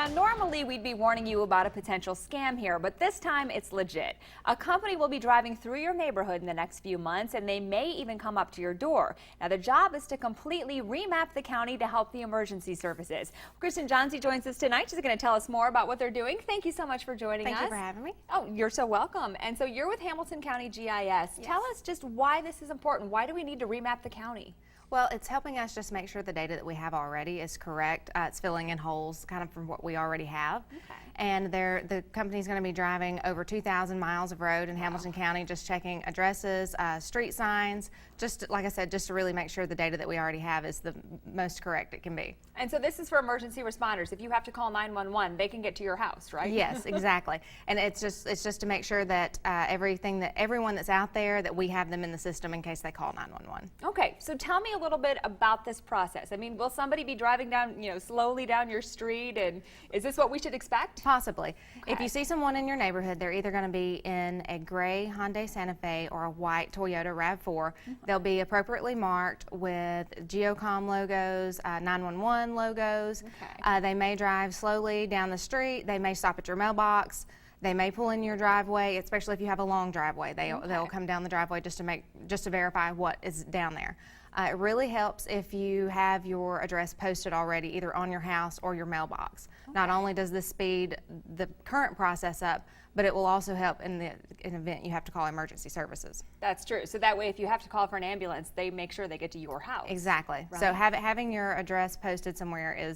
Now, normally we'd be warning you about a potential scam here, but this time it's legit. A company will be driving through your neighborhood in the next few months, and they may even come up to your door. Now, the job is to completely remap the county to help the emergency services. Kristen Johnsey joins us tonight. She's going to tell us more about what they're doing. Thank you so much for joining us. Thank you for having me. Oh, you're so welcome. And so you're with Hamilton County GIS. Yes. Tell us just why this is important. Why do we need to remap the county? Well, it's helping us just make sure the data that we have already is correct. It's filling in holes kind of from what we already have. Okay. And the company's going to be driving over 2,000 miles of road in Hamilton County, just checking addresses, street signs, just like I said, just to really make sure the data that we already have is the most correct it can be. And so this is for emergency responders. If you have to call 911, they can get to your house, right? Yes, exactly. And it's just to make sure that everyone that's out there, that we have them in the system in case they call 911. Okay, so tell me a little bit about this process. I mean, will somebody be driving down, slowly down your street, and is this what we should expect? Possibly. Okay. If you see someone in your neighborhood, they're either going to be in a gray Hyundai Santa Fe or a white Toyota RAV4. They'll be appropriately marked with GeoCom logos, 911 logos. Okay. They may drive slowly down the street. They may stop at your mailbox. They may pull in your driveway, especially if you have a long driveway. They'll come down the driveway just to verify what is down there. It really helps if you have your address posted already, either on your house or your mailbox. Okay. Not only does this speed the current process up, but it will also help in the event you have to call emergency services. That's true. So that way, if you have to call for an ambulance, they make sure they get to your house. Exactly. Right. So having your address posted somewhere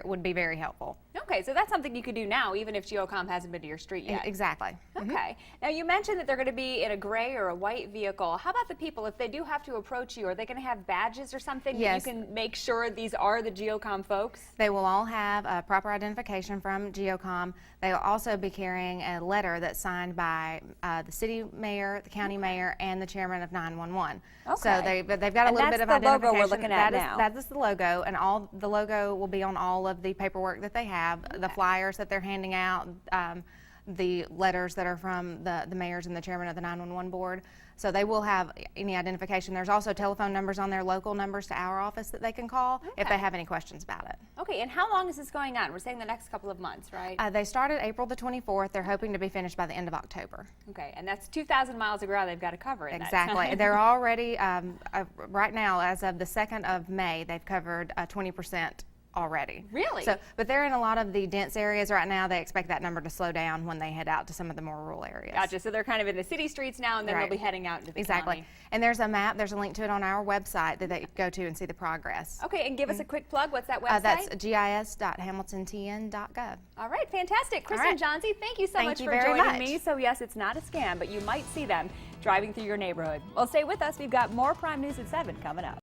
would be very helpful. Okay, so that's something you could do now, even if GeoCom hasn't been to your street yet. Exactly. Okay. Now, you mentioned that they're going to be in a gray or a white vehicle. How about the people, if they do have to approach you, are they going to have badges or something Yes. that you can make sure these are the GeoCom folks? They will all have a proper identification from GeoCom. They will also be carrying a letter that's signed by the city mayor, the county mayor, and the chairman of 911. Okay. So they've got a little bit of identification. That's the logo we're looking at now. That is the logo, and the logo will be on all of the paperwork that they have, the flyers that they're handing out, the letters that are from the mayors and the chairman of the 911 board. So they will have any identification. There's also telephone numbers on there, local numbers to our office that they can call if they have any questions about it. Okay, and how long is this going on? We're saying the next couple of months, right? They started April the 24th. They're hoping to be finished by the end of October. Okay, and that's 2,000 miles of ground they've got to cover in Exactly. that time. They're already, right now, as of the 2nd of May, they've covered 20% already. Really? But they're in a lot of the dense areas right now. They expect that number to slow down when they head out to some of the more rural areas. Gotcha. So they're kind of in the city streets now, and then they'll be heading out into the county. And there's a map. There's a link to it on our website that they go to and see the progress. Okay, and give us a quick plug. What's that website? That's gis.hamiltontn.gov. All right, fantastic. Kristen Johnsey, thank you so much for joining me. So yes, it's not a scam, but you might see them driving through your neighborhood. Well, stay with us. We've got more Prime News at 7 coming up.